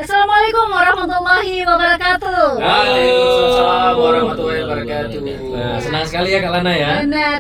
Assalamualaikum warahmatullahi wabarakatuh. Waalaikumsalam warahmatullahi wabarakatuh. Nah, senang sekali ya Kak Lana ya. Benar.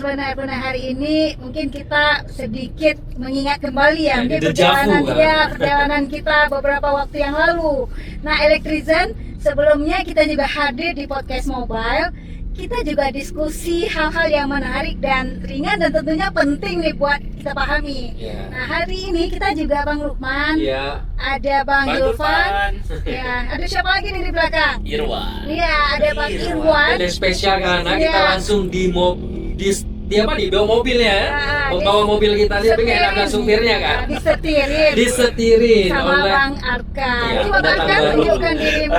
Hari ini mungkin kita sedikit mengingat kembali ya, mungkin Dejavu, perjalanan kita beberapa waktu yang lalu. Nah, Elektrizen, sebelumnya kita juga hadir di podcast mobile. Kita juga diskusi hal-hal yang menarik dan ringan dan tentunya penting nih buat kita pahami. Ya. Nah, hari ini kita juga Bang Lukman, Iya. ada Bang Julfan, ya, ada siapa lagi nih di belakang? Irwan. Iya, ada Bang Irwan. Ada spesial karena kita Iya. langsung di apa nih? Bawa mobilnya ya. Bawa mobil kita nih, tapi nggak ada supirnya kan? Disetirin. Disetirin Sama oleh Bang Arkan. Iya, Coba Bang pendatang Arkan baru. tunjukkan dirimu.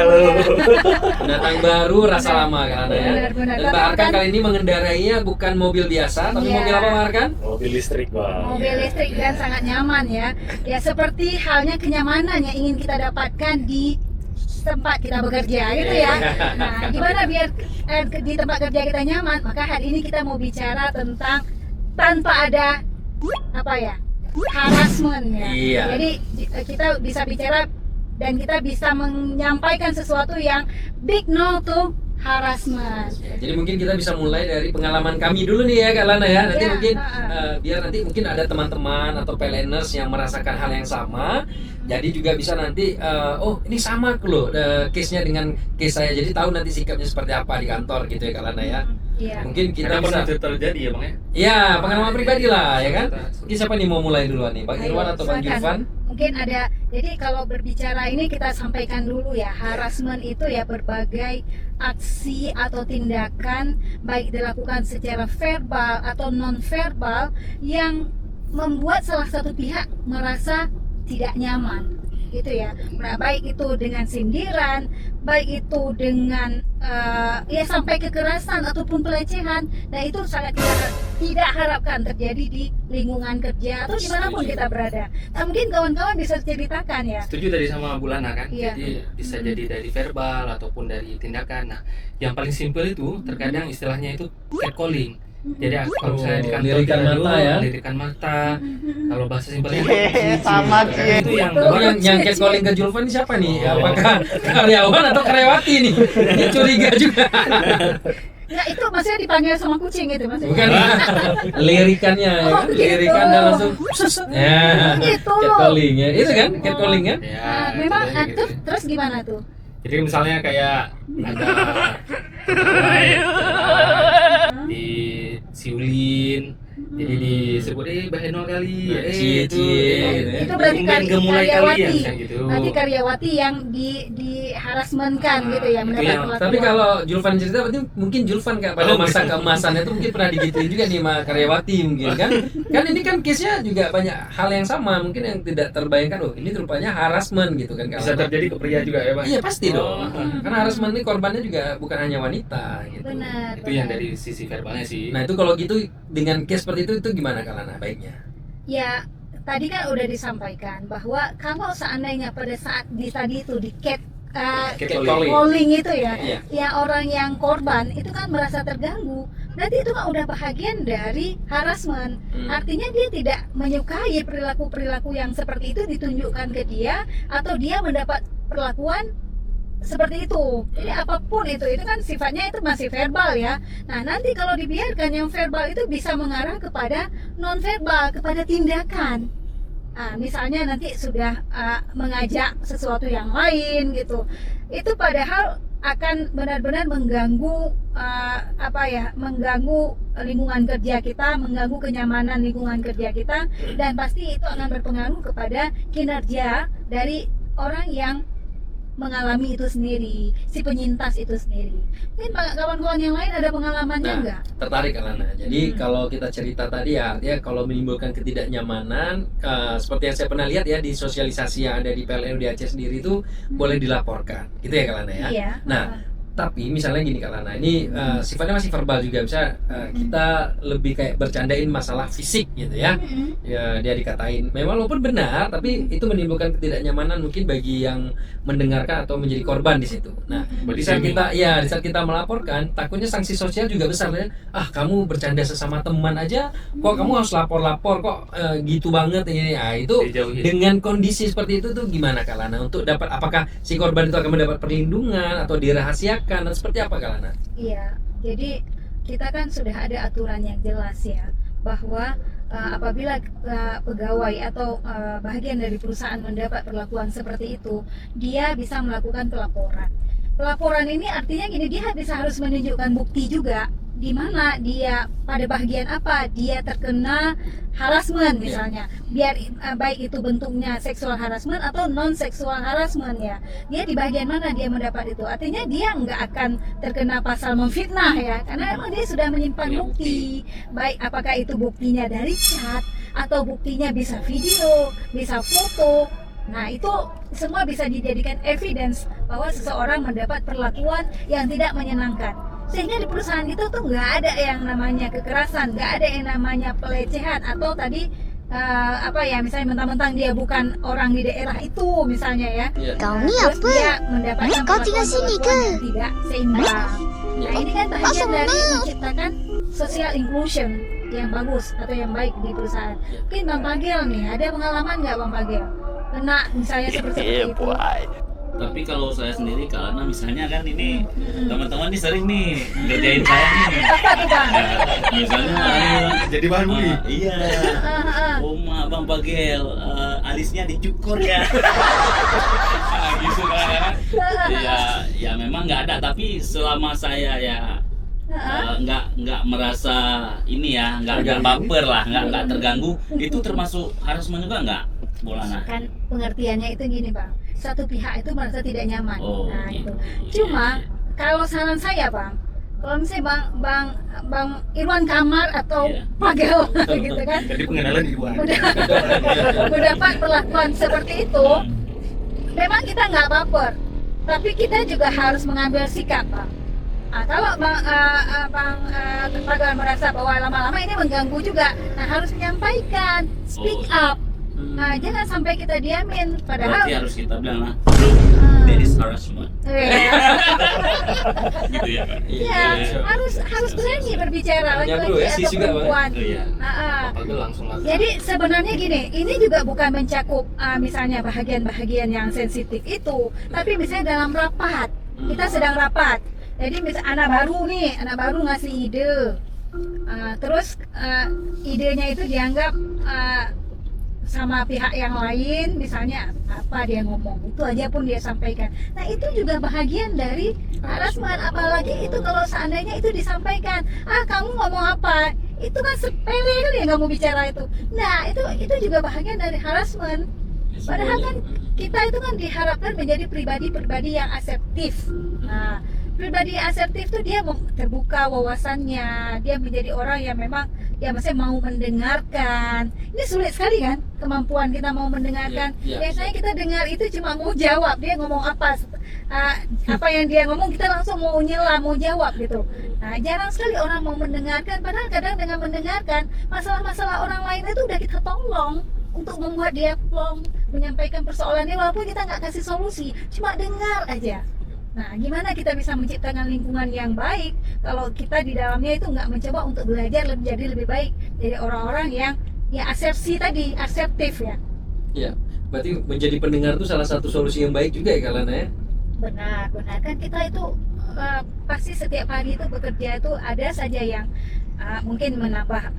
pendatang baru rasa lama kan ya. Benar. Dan Mbak Arkan kali ini mengendarainya bukan mobil biasa, tapi Iya. mobil apa Mbak Arkan? Mobil listrik, Bang. Mobil listrik dan sangat nyaman ya. Ya seperti halnya kenyamanan yang ingin kita dapatkan di tempat kita bekerja gitu ya. Nah, gimana biar di tempat kerja kita nyaman? Maka hari ini kita mau bicara tentang tanpa ada apa ya? Harassment ya. Iya. Jadi kita bisa bicara dan kita bisa menyampaikan sesuatu yang big no to harassment. Ya, jadi mungkin kita bisa mulai dari pengalaman kami dulu nih ya Kak Lana ya. Nanti Ya, mungkin biar nanti mungkin ada teman-teman atau PLNers yang merasakan hal yang sama. Jadi juga bisa nanti oh ini sama loh case-nya dengan case saya. Jadi tahu nanti sikapnya seperti apa di kantor gitu ya Kak Lana ya. Iya. Mungkin kita Karena bisa pernah terjadi ya, Bang ya? ya pengalaman pribadi lah ya kan. Mungkin siapa nih mau mulai duluan nih? Bang Ayo, Irwan atau Bang silakan. Julfan? Mungkin ada, jadi kalau berbicara ini kita sampaikan dulu ya, harassment itu ya berbagai aksi atau tindakan baik dilakukan secara verbal atau non verbal yang membuat salah satu pihak merasa tidak nyaman gitu ya. Nah, baik itu dengan sindiran, baik itu dengan ya sampai kekerasan ataupun pelecehan. Nah, itu sangat tidak harapkan terjadi di lingkungan kerja atau dimanapun kita berada. Nah, mungkin kawan-kawan bisa ceritakan ya. Setuju tadi sama Bulana kan? Iya. Jadi bisa jadi dari verbal ataupun dari tindakan. Nah, yang paling simpel itu terkadang istilahnya itu catcalling. Jadi kalau misalnya di kantor lirikan kita mata dulu, ya. lirikan mata. Kalau bahasa simpelnya sama sih. itu yang Betul. Oh, yang catcalling ke Julfan ini siapa nih? Apakah karyawan atau karyawati nih? Ini curiga juga. Nah, itu maksudnya dipanggil sama kucing gitu maksudnya. Bukan lirikannya ya Oh, kan? gitu. Lirikan dan langsung ya. Gitu. Catcalling ya. Itu kan catcalling kan? ya, Nah, memang contohnya gitu. terus gimana tuh? Jadi misalnya kayak ada di siulin, jadi disebut bahenol kali, Cie, itu cie, gitu ya. Itu berarti gemulai karyawati. kalian kan gitu. Nanti karyawati yang di harassmentkan gitu ya, Itu mendapat yang- perlakuan. Tapi kalau Julfan cerita berarti mungkin Julfan Kak pada masa keemasannya itu mungkin pernah digituin juga nih sama karyawati mungkin kan? Kan ini kan case-nya juga banyak hal yang sama mungkin yang tidak terbayangkan. Oh, ini rupanya harassment gitu kan Kak Bisa Lana. terjadi ke pria juga ya, Bang? Iya pasti Oh. dong. Karena harassment ini korbannya juga bukan hanya wanita gitu. Benar. Itu yang dari sisi verbalnya sih. Nah itu kalau gitu dengan case seperti itu gimana Kak Lana baiknya? Ya, tadi kan udah disampaikan bahwa kalau seandainya pada saat tadi itu di Catcalling. calling itu ya, Iya. ya orang yang korban itu kan merasa terganggu. Berarti itu kan udah bahagian dari harassment. Artinya dia tidak menyukai perilaku-perilaku yang seperti itu ditunjukkan ke dia atau dia mendapat perlakuan seperti itu. Jadi apapun itu kan sifatnya itu masih verbal ya. Nah, nanti kalau dibiarkan yang verbal itu bisa mengarah kepada non verbal, kepada tindakan. Nah, misalnya nanti sudah mengajak sesuatu yang lain gitu. Itu padahal akan benar-benar mengganggu mengganggu lingkungan kerja kita, mengganggu kenyamanan lingkungan kerja kita, dan pasti itu akan berpengaruh kepada kinerja dari orang yang mengalami itu sendiri, si penyintas itu sendiri. Mungkin kawan-kawan yang lain ada pengalamannya Nah, enggak? tertarik kan Lana. Jadi kalau kita cerita tadi ya, artinya kalau menimbulkan ketidaknyamanan seperti yang saya pernah lihat ya di sosialisasi yang ada di PLN di Aceh sendiri itu boleh dilaporkan, gitu ya Kak Lana ya. Iya. Nah, Tapi misalnya gini Kak Lana, ini sifatnya masih verbal juga, bisa kita lebih kayak bercandain masalah fisik gitu ya. Ya dia dikatain, memang walaupun benar, tapi itu menimbulkan ketidaknyamanan mungkin bagi yang mendengarkan atau menjadi korban di situ. Nah, di saat kita melaporkan, takutnya sanksi sosial juga besar ya. Ah, kamu bercanda sesama teman aja, kok kamu harus lapor-lapor kok gitu banget ini. Ah, itu Dijauhin. dengan kondisi seperti itu tuh gimana Kak Lana untuk dapat, apakah si korban itu akan mendapat perlindungan atau dirahasiakan dan seperti apa Kak Lana? Iya, jadi kita kan sudah ada aturan yang jelas ya, bahwa apabila pegawai atau bagian dari perusahaan mendapat perlakuan seperti itu, dia bisa melakukan pelaporan. Pelaporan ini artinya gini, dia harus menunjukkan bukti juga di mana dia, pada bagian apa dia terkena harassment misalnya, biar baik itu bentuknya seksual harassment atau non seksual harassment ya, dia di bagian mana dia mendapat itu, artinya dia nggak akan terkena pasal memfitnah ya, karena emang dia sudah menyimpan bukti, baik apakah itu buktinya dari chat atau buktinya bisa video, bisa foto. Nah itu semua bisa dijadikan evidence bahwa seseorang mendapat perlakuan yang tidak menyenangkan. Sehingga di perusahaan itu tuh nggak ada yang namanya kekerasan, nggak ada yang namanya pelecehan atau tadi misalnya mentang-mentang dia bukan orang di daerah itu misalnya ya. Kau ni Terus apa? dia mendapatkan Kau tinggal sini perlakuan ke? yang tidak seimbang. Nah ini kan bagian dari menciptakan social inclusion yang bagus atau yang baik di perusahaan. Mungkin Bang Pagel nih, ada pengalaman nggak Bang Pagel? Kena misalnya seperti itu. Tapi kalau saya sendiri, karena misalnya kan ini teman-teman nih sering nih ngerjain saya nih. Apa tuh Bang? Misalnya Jadi bahan bully. iya, Oma Bang Pagel, alisnya dicukur ya. Nah, gitu kan. Ya memang nggak ada, tapi selama saya ya nggak merasa ini ya, nggak baper lah, nggak terganggu, itu termasuk harassment juga nggak, Bolana? Kan pengertiannya itu gini Bang, satu pihak itu merasa tidak nyaman. Oh, Nah iya. itu. Cuma kalau saran saya Bang, kalau misalnya Bang Irwan Kamar atau Iya. Pagel gitu kan, Jadi pengenalan di luar. mendapat perlakuan seperti itu, memang kita nggak baper, tapi kita juga harus mengambil sikap Bang. Nah, kalau Bang Pagel merasa bahwa lama-lama ini mengganggu juga, nah harus menyampaikan, speak up. Nah, jangan sampai kita diamin. Padahal Berarti harus kita bilang lah, Ah. that is harassment, Iya. gitu ya kan? Iya, harus berani berbicara Hanya laki-laki bro ya, atau sis juga, Bang. perempuan. Itu ya. Pagel langsung. Jadi sebenarnya gini, ini juga bukan mencakup misalnya bahagian-bahagian yang sensitif itu, tapi misalnya dalam rapat, kita sedang rapat. Jadi misalnya anak baru ngasih ide, terus idenya itu dianggap sama pihak yang lain, misalnya apa dia ngomong, itu aja pun dia sampaikan. Nah itu juga bahagian dari harassment, apalagi itu kalau seandainya itu disampaikan, kamu ngomong apa, itu kan sepele kali ya kamu bicara itu. Nah itu juga bahagian dari harassment. Padahal kan kita itu kan diharapkan menjadi pribadi-pribadi yang asertif. Nah pribadi asertif tuh dia terbuka wawasannya, dia menjadi orang yang memang ya maksudnya mau mendengarkan. Ini sulit sekali kan kemampuan kita mau mendengarkan. Biasanya kita dengar itu cuma mau jawab, dia ngomong apa yang dia ngomong kita langsung mau nyela, mau jawab gitu. Nah jarang sekali orang mau mendengarkan, padahal kadang dengan mendengarkan masalah-masalah orang lain itu udah kita tolong untuk membuat dia plong, menyampaikan persoalannya walaupun kita nggak kasih solusi, cuma dengar aja. Nah, gimana kita bisa menciptakan lingkungan yang baik kalau kita di dalamnya itu nggak mencoba untuk belajar menjadi lebih baik dari orang-orang yang ya asertif ya. Iya, berarti menjadi pendengar itu salah satu solusi yang baik juga ya Kak Lana ya? Benar kan kita itu pasti setiap hari itu bekerja itu ada saja yang mungkin menambah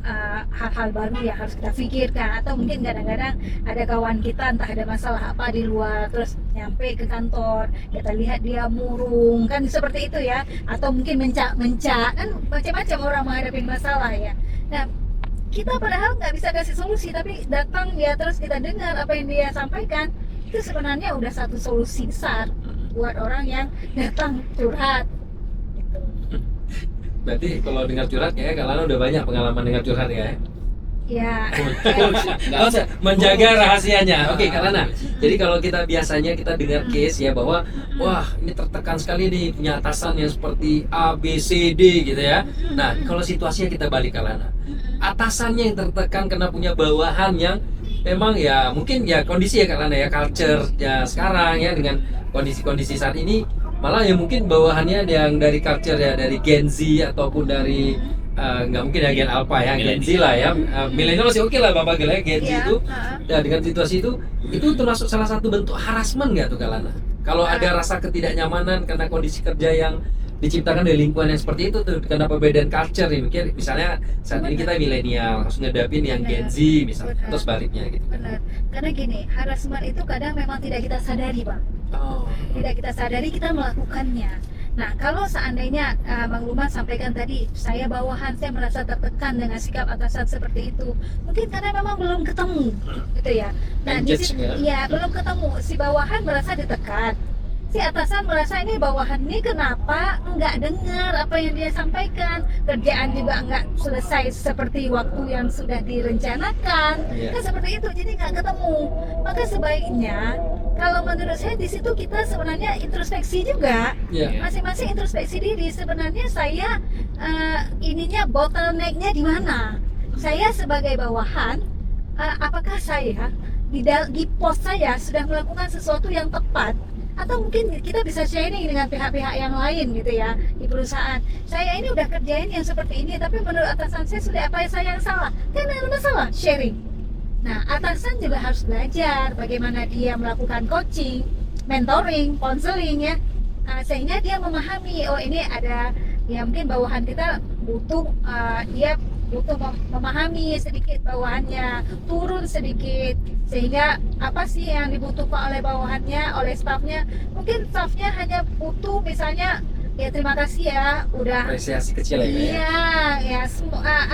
hal-hal baru yang harus kita pikirkan, atau mungkin kadang-kadang ada kawan kita entah ada masalah apa di luar terus nyampe ke kantor kita lihat dia murung kan seperti itu ya, atau mungkin mencak kan macam-macam orang menghadapi masalah ya. Nah kita padahal nggak bisa kasih solusi, tapi datang dia terus kita dengar apa yang dia sampaikan, itu sebenarnya udah satu solusi besar buat orang yang datang curhat gitu. Berarti kalau dengar curhat kayaknya Kak Lana udah banyak pengalaman dengar curhat ya? Ya. Menjaga rahasianya. Oke, Kak Lana. Jadi kalau kita biasanya kita dengar case ya bahwa wah ini tertekan sekali nih punya atasan yang seperti A, B, C, D gitu ya. Nah kalau situasinya kita balik Kak Lana. Atasannya yang tertekan karena punya bawahan yang memang ya mungkin ya kondisi ya Kak Lana ya culture ya sekarang ya dengan kondisi-kondisi saat ini malah ya mungkin bawahannya yang dari culture ya dari Gen Z ataupun dari nggak mungkin ya Gen Alpha ya, Gen Z lah ya, milenial masih oke lah Bapak Gila ya, Gen Z Iya, itu, ya dengan situasi itu termasuk salah satu bentuk harassment nggak tuh Kalana? Kalau ada rasa ketidaknyamanan karena kondisi kerja yang diciptakan dari lingkungan yang seperti itu tuh, karena perbedaan culture nih, mungkin misalnya saat ini kita milenial harus ngedapin yang Gen Z misalnya, atau sebaliknya gitu. Benar. Karena gini, harassment itu kadang memang tidak kita sadari, Bang. Oh. Tidak kita sadari, kita melakukannya. Nah, kalau seandainya Bang Luman sampaikan tadi, saya bawahan, saya merasa tertekan dengan sikap atasan seperti itu. Mungkin karena memang belum ketemu, gitu ya. Nah, di Engage, situ, ya? ya belum ketemu. Si bawahan merasa ditekan. Si atasan merasa ini bawahan ini kenapa nggak dengar apa yang dia sampaikan, kerjaan juga nggak selesai seperti waktu yang sudah direncanakan, Iya. kan seperti itu, jadi nggak ketemu. Maka sebaiknya kalau menurut saya di situ kita sebenarnya introspeksi juga, Iya. masing-masing introspeksi diri. Sebenarnya saya ininya bottlenecknya di mana? Saya sebagai bawahan, apakah saya di pos saya sudah melakukan sesuatu yang tepat? Atau mungkin kita bisa sharing dengan pihak-pihak yang lain gitu ya di perusahaan. Saya ini udah kerjain yang seperti ini, tapi menurut atasan saya sudah apa yang saya yang salah? Kan ada masalah, sharing. Nah, atasan juga harus belajar bagaimana dia melakukan coaching, mentoring, counseling ya, sehingga dia memahami, oh ini ada ya mungkin bawahan kita butuh dia butuh memahami sedikit bawahannya, turun sedikit, sehingga apa sih yang dibutuhkan oleh bawahannya, oleh stafnya. Mungkin stafnya hanya butuh misalnya ya terima kasih ya udah Apresiasi kecil ya. Kak, ya? iya ya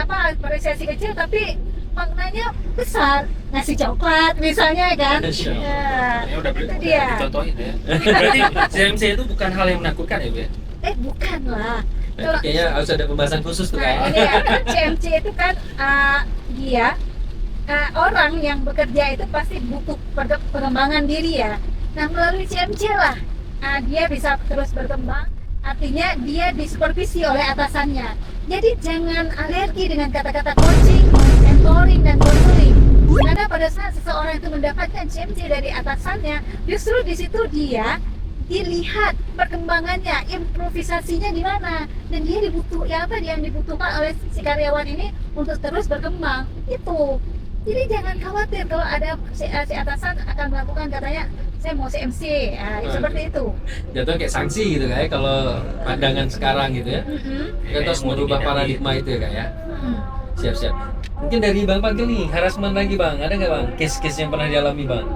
apresiasi kecil tapi maknanya besar, ngasih coklat misalnya kan. Masya Allah. Ya, Ya udah itu dia. dicontohin ya. Berarti CMC itu bukan hal yang menakutkan ya Bu ya? Bukan lah. Berarti kayaknya harus ada pembahasan khusus tuh Nah, Kak. ini ya, kan CMC itu kan dia orang yang bekerja itu pasti butuh pengembangan diri ya. Nah, melalui CMC lah dia bisa terus berkembang. Artinya dia disupervisi oleh atasannya. Jadi jangan alergi dengan kata-kata coaching, mentoring dan counseling. Karena pada saat seseorang itu mendapatkan CMC dari atasannya, justru di situ dia dilihat perkembangannya, improvisasinya di mana, dan dia yang dibutuhkan oleh si karyawan ini untuk terus berkembang itu. Jadi jangan khawatir kalau ada si atasan akan melakukan katanya saya mau CMC, seperti itu. Jatuh kayak sanksi gitu Kak ya kalau pandangan sekarang gitu ya. Kita harus merubah paradigma itu ya Kak ya. Siap-siap. Mungkin dari Bang Pagel nih, harassment lagi Bang. Ada nggak Bang case-case yang pernah dialami Bang?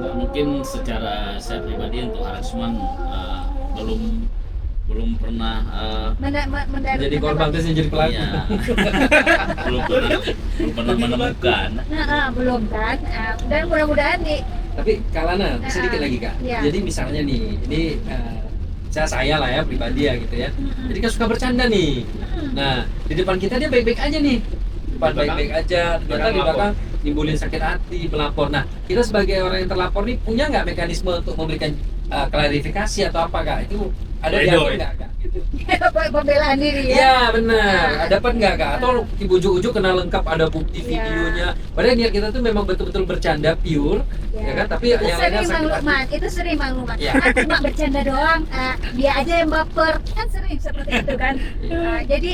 Mungkin secara saya pribadi untuk harassment belum pernah Jadi korban terus yang jadi pelaku. ya, belum pernah menemukan. Belum kan. Dan mudah-mudahan nih Tapi Kak Lana, sedikit lagi Kak. Iya. Jadi misalnya nih, ini saya lah ya pribadi ya gitu ya. Jadi kan suka bercanda nih. Nah di depan kita dia baik-baik aja nih. Depan baik-baik aja. Ternyata di belakang nimbulin sakit hati, melapor. Nah kita sebagai orang yang terlapor nih punya nggak mekanisme untuk memberikan klarifikasi atau apa Kak? Itu ada diatur nggak Kak? Gitu. pembelaan diri ya. Iya benar. Dapat nggak Kak? Atau di ujung-ujung kena lengkap ada bukti Iya. videonya. Padahal niat kita tuh memang betul-betul bercanda pure, ya kan? Tapi itu yang lainnya sering sakit hati. maklumat, itu sering maklumat. Iya. Cuma bercanda doang, dia aja yang baper, kan sering seperti itu kan. Jadi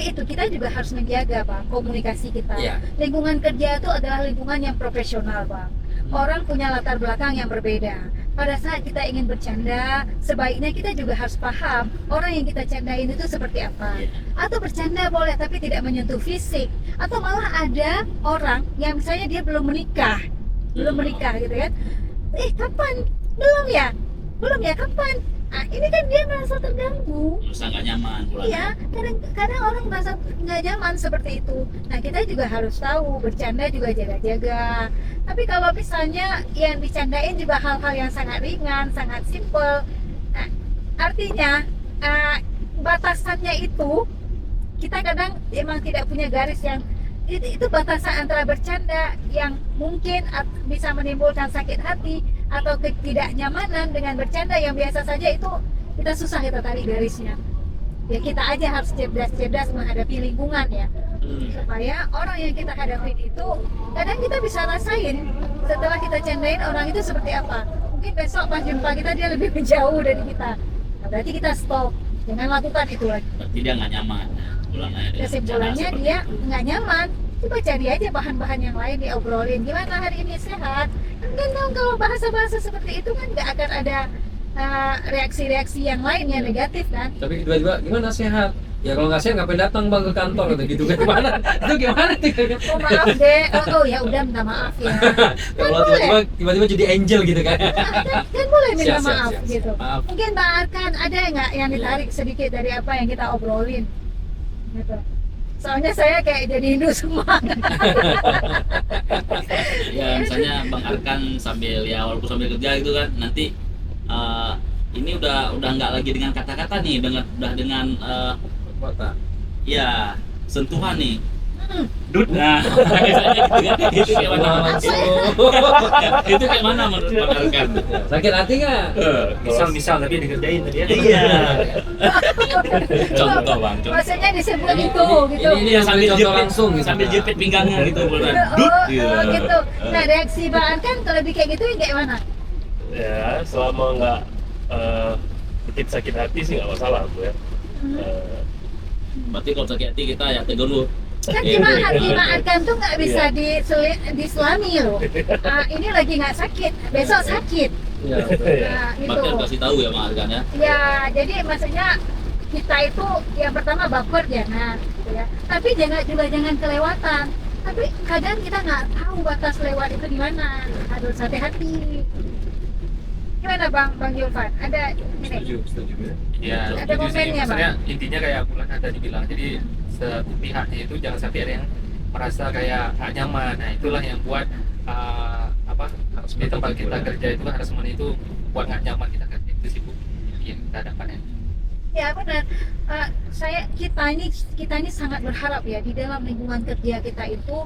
itu kita juga harus menjaga Bang komunikasi kita. Iya. Lingkungan kerja itu adalah lingkungan yang profesional Bang. Orang punya latar belakang yang berbeda. Pada saat kita ingin bercanda, sebaiknya kita juga harus paham orang yang kita candain itu seperti apa. Atau bercanda boleh tapi tidak menyentuh fisik. Atau malah ada orang yang misalnya dia belum menikah gitu kan. Kapan? Belum ya kapan? Ini kan dia merasa terganggu. Merasa nggak nyaman pulang. Iya, kadang orang merasa nggak nyaman seperti itu. Nah, kita juga harus tahu bercanda juga jaga-jaga. Tapi kalau misalnya yang dicandain juga hal-hal yang sangat ringan, sangat simple, nah, artinya batasannya itu kita kadang emang tidak punya garis yang itu batasan antara bercanda yang mungkin bisa menimbulkan sakit hati atau ketidaknyamanan dengan bercanda yang biasa saja, itu kita susah kita tarik garisnya. Ya kita aja harus cerdas-cerdas menghadapi lingkungan ya, supaya orang yang kita hadapin itu kadang kita bisa rasain setelah kita candain orang itu seperti apa. Mungkin besok pas jumpa kita dia lebih menjauh dari kita, nah, berarti kita stop, jangan lakukan itu lagi. Berarti dia nggak nyaman. Kesimpulannya dia nggak nyaman, coba cari aja bahan-bahan yang lain diobrolin. Gimana hari ini, sehat? Kan kalau bahasa-bahasa seperti itu kan nggak akan ada reaksi-reaksi yang lain yang negatif kan. Tapi tiba-tiba gimana sehat? Ya kalau nggak sehat ngapain datang bang ke kantor atau gitu kan, gimana? Itu gimana tuh? Oh maaf deh, oh ya udah minta maaf ya. Kalau tiba-tiba jadi angel gitu kan? Kan boleh minta Siap, siap, maaf siap. gitu. Maaf. Mungkin Bang Arkan ada nggak yang ditarik sedikit dari apa yang kita obrolin? Gitu. Soalnya saya kayak jadi Hindu semua. Ya misalnya Bang Arkan sambil ya walaupun sambil kerja gitu kan, nanti ini udah nggak lagi dengan kata-kata nih, udah dengan Kota. ya sentuhan nih. Dut, nah misalnya gitu kan, itu kayak mana? Itu kayak mana menurut Bang Arkan? Sakit hati nggak? Misal tapi dikerjain tadi ya. Iya. Contoh Bang, contoh. Maksudnya disebut itu gitu. Ini yang sambil contoh langsung gitu. sambil jepit pinggangnya gitu, beneran. Dut, Oh, gitu. Nah reaksi Bang Arkan kalau lebih kayak gitu kayak mana? Ya selama nggak bikin sakit hati sih nggak masalah aku ya. Berarti kalau sakit hati kita ya tegur lu. Kan cuma hati Bang Arkan tuh nggak bisa diselami loh. Ini lagi nggak sakit, besok sakit. Ya. Nah, Berarti itu. harus kasih tahu ya Bang Arkan ya. Ya, jadi maksudnya kita itu yang pertama baper jangan, gitu ya. Tapi jangan kelewatan. Tapi kadang kita nggak tahu batas lewat itu di mana. Harus hati-hati. Gimana Bang Yulfan? Ada ini? Setuju ya. Ya, Ada itu sih. momennya, Maksudnya intinya kayak bulan tadi bilang, jadi sepihaknya itu jangan sampai ada yang merasa kayak nggak nyaman. Nah itulah yang buat di tempat kita kerja itu harassment itu buat nggak nyaman kita kerja, itu sih Bu yang kita dapatnya. Ya benar. Kita ini sangat berharap ya di dalam lingkungan kerja kita itu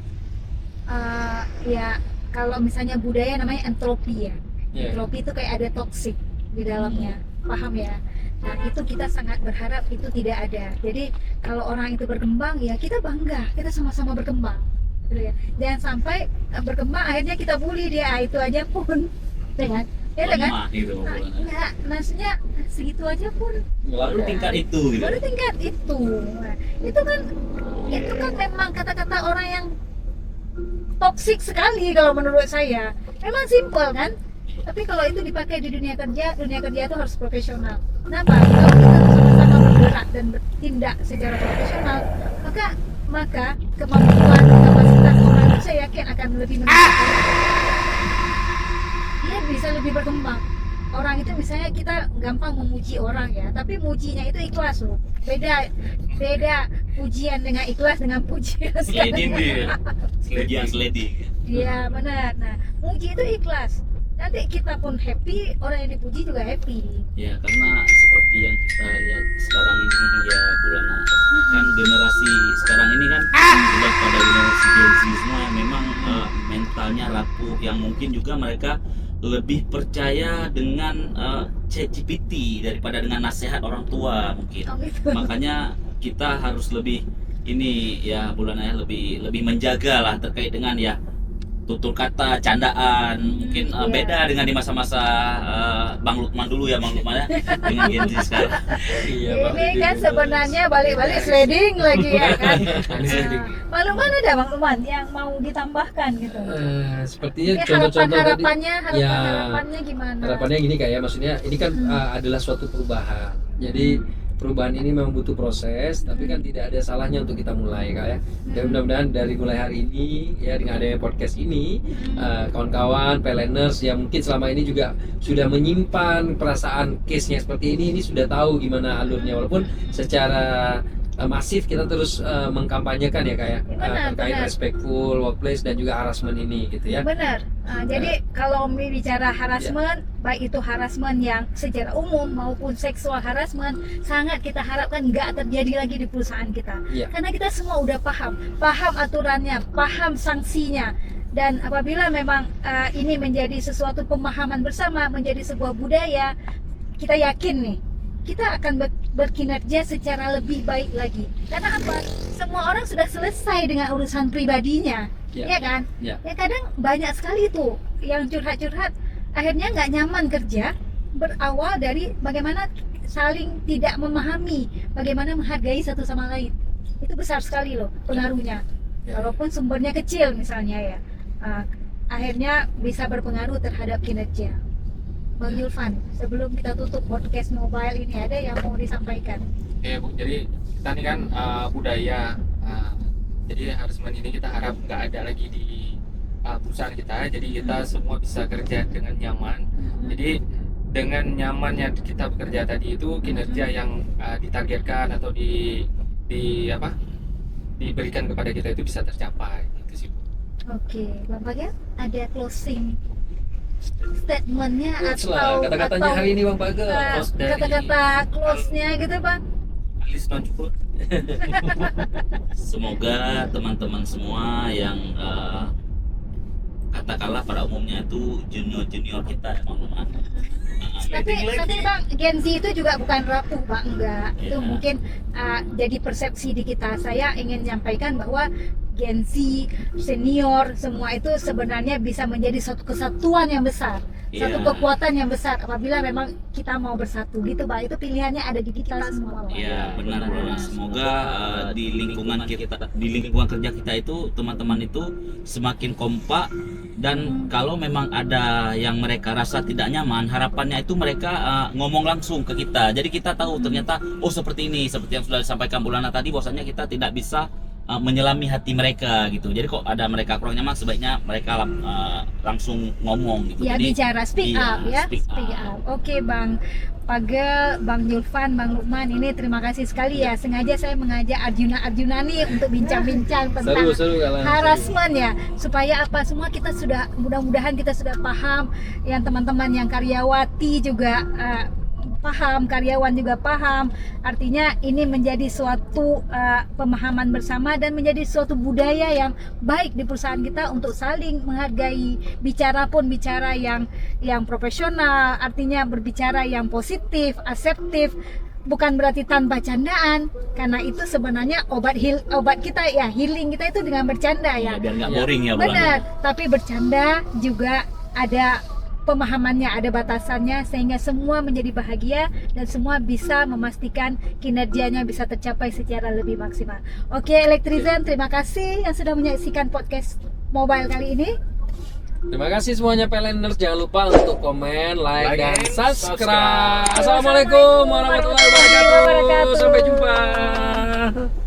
ya kalau misalnya budaya namanya entropi ya. Iya. Entropi itu kayak ada toksik di dalamnya, paham ya? Nah itu kita sangat berharap itu tidak ada. Jadi kalau orang itu berkembang ya kita bangga, kita sama-sama berkembang, gitu ya. Jangan sampai berkembang akhirnya kita bully dia, itu aja pun, dengan ya dengan Lemah gitu. enggak, maksudnya segitu aja pun Baru tingkat itu gitu. baru tingkat itu. Nah, itu kan memang kata-kata orang yang toksik sekali kalau menurut saya. Memang simpel kan? Tapi kalau itu dipakai di dunia kerja itu harus profesional. Kenapa? Kalau kita sama-sama bergerak dan bertindak secara profesional, maka kemampuan kapasitas orang itu saya yakin akan lebih meningkat. Dia bisa lebih berkembang. Orang itu misalnya kita gampang memuji orang ya, tapi mujinya itu ikhlas loh. Beda pujian dengan ikhlas dengan pujian. Sliding dia. Sliding. Iya benar. Nah, muji itu ikhlas. Nanti kita pun happy, orang yang dipuji juga happy. Ya karena seperti yang kita lihat sekarang ini ya Bulana, kan generasi sekarang ini kan sudah pada generasi Gen Z semua yang memang mentalnya rapuh, yang mungkin juga mereka lebih percaya dengan ChatGPT daripada dengan nasihat orang tua mungkin. Oh, gitu. Makanya kita harus lebih ini ya Bulana ya, lebih menjaga lah terkait dengan ya tutur kata, candaan, mungkin Iya. beda dengan di masa-masa Bang Lukman dulu ya, Bang Lukman ya, dengan Gen Z sekarang. Iya, Ini kan sebenarnya balik-balik sliding lagi ya kan. Sliding. Bang Lukman ada Bang Lukman yang mau ditambahkan gitu. Sepertinya Ini contoh-contoh tadi. harapannya gimana? Harapannya gini kayak maksudnya ini kan adalah suatu perubahan. Jadi perubahan ini memang butuh proses, tapi kan tidak ada salahnya untuk kita mulai Kak ya. Dan mudah-mudahan dari mulai hari ini ya dengan adanya podcast ini kawan-kawan PLNers yang mungkin selama ini juga sudah menyimpan perasaan case-nya seperti ini sudah tahu gimana alurnya, walaupun secara masif kita terus mengkampanyekan ya kayak Benar, terkait benar. respectful workplace dan juga harassment ini gitu ya. Benar. Jadi kalau bicara harassment, baik itu harassment yang secara umum maupun seksual harassment, sangat kita harapkan nggak terjadi lagi di perusahaan kita. Iya. Karena kita semua udah paham aturannya, paham sanksinya. Dan apabila memang ini menjadi sesuatu pemahaman bersama, menjadi sebuah budaya, kita yakin nih, kita akan berkinerja secara lebih baik lagi. Karena apa? Semua orang sudah selesai dengan urusan pribadinya, Ya. ya kan? Ya. Ya kadang banyak sekali tuh yang curhat-curhat, akhirnya nggak nyaman kerja, berawal dari bagaimana saling tidak memahami, bagaimana menghargai satu sama lain. Itu besar sekali loh pengaruhnya. Ya. Walaupun sumbernya kecil misalnya ya, akhirnya bisa berpengaruh terhadap kinerja. Bang Yulfan, sebelum kita tutup podcast mobile ini, ada yang mau disampaikan? Oke Bu, jadi kita ini kan budaya, jadi harassment ini kita harap nggak ada lagi di perusahaan kita. Jadi kita semua bisa kerja dengan nyaman. Jadi dengan nyamannya kita bekerja tadi itu kinerja yang ditargetkan atau diberikan kepada kita itu bisa tercapai. Gitu sih Bu. Oke, Bang Bagel, ada closing statementnya Quotes lah, atau kata-katanya hari ini Bang Bagel. Close dari- kata-kata close-nya gitu Bang? Alis non cukup. Semoga teman-teman semua yang katakanlah pada umumnya itu junior kita teman-teman. Tapi Bang, Gen Z itu juga bukan rapuh Bang, enggak. Itu Iya. mungkin jadi persepsi di kita. Saya ingin menyampaikan bahwa Gen Z, senior, semua itu sebenarnya bisa menjadi suatu kesatuan yang besar, satu Iya. kekuatan yang besar apabila memang kita mau bersatu gitu Bang. Itu pilihannya ada di kita semua Bang. Iya benar. Semoga di lingkungan kita, di lingkungan kerja kita itu teman-teman itu semakin kompak, dan kalau memang ada yang mereka rasa tidak nyaman, harapannya itu mereka ngomong langsung ke kita. Jadi kita tahu ternyata seperti ini, seperti yang sudah disampaikan Bulana tadi, bahwasanya kita tidak bisa menyelami hati mereka gitu. Jadi kok ada mereka kurang nyaman, sebaiknya mereka langsung ngomong gitu. Ya Jadi, bicara, speak iya, up ya, speak speak up. up. Oke Bang Pagel, Bang Yulfan, Bang Lukman, ini terima kasih sekali ya. Sengaja saya mengajak Arjuna nih untuk bincang-bincang tentang Seru kalian. harassment ya, supaya apa semua kita sudah, mudah-mudahan kita sudah paham, yang teman-teman yang karyawati juga paham, karyawan juga paham. Artinya ini menjadi suatu pemahaman bersama dan menjadi suatu budaya yang baik di perusahaan kita untuk saling menghargai. Bicara pun bicara yang profesional, artinya berbicara yang positif, aseptif. Bukan berarti tanpa candaan, karena itu sebenarnya obat kita ya, healing kita itu dengan bercanda ya. Biar nggak boring ya Bulana. Benar, tapi bercanda juga ada pemahamannya, ada batasannya, sehingga semua menjadi bahagia dan semua bisa memastikan kinerjanya bisa tercapai secara lebih maksimal. Oke, Elektrizen, terima kasih yang sudah menyaksikan podcast mobile kali ini. Terima kasih semuanya PLNers, jangan lupa untuk komen, like, dan and subscribe. subscribe. Assalamualaikum warahmatullahi wabarakatuh. Wabarakatuh. Sampai jumpa.